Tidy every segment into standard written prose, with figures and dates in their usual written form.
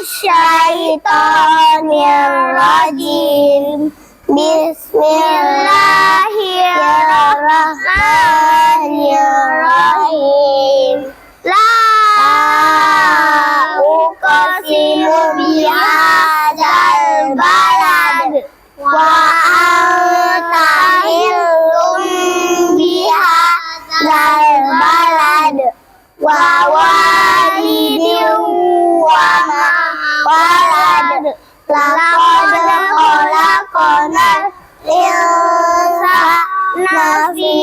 minasyaitonirrajim. Bismillahirrahmanirrahim. La uqsimu bihadzal balad wa anta hillum bihadzal balad wa walidin wa ma walad. Laqad khalaqnal insana fi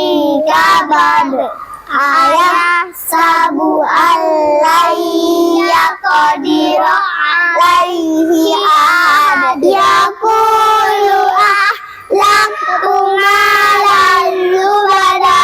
kabad. Ayahsabu an yaqdira alaihi ahad. Yaqulu ahlaktu malan lubada.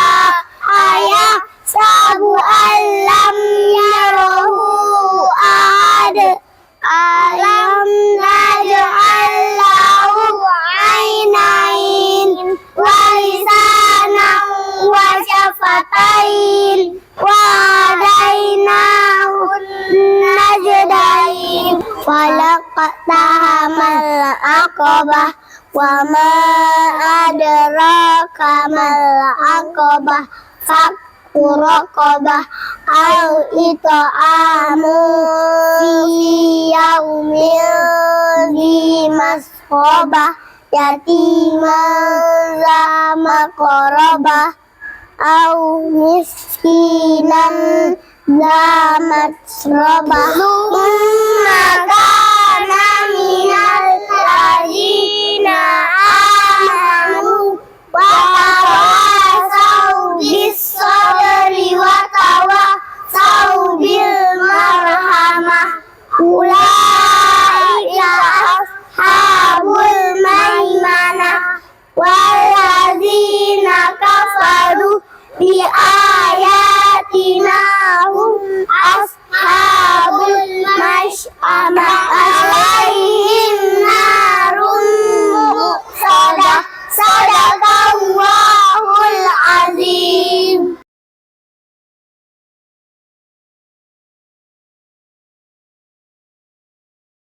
Ayahsabu an lam yarahu ahad. Alam naj'al lahu ainain wa lisanan wa syafatain wa hadainahu najdain. Falaqtahamal aqabah wa ma adraka mal aqabah. Fakku raqabah au it'amu fi yaumin dzi masghobah yatiman za maqrabah au miskinan za matrabah. Summa kana minal ladzina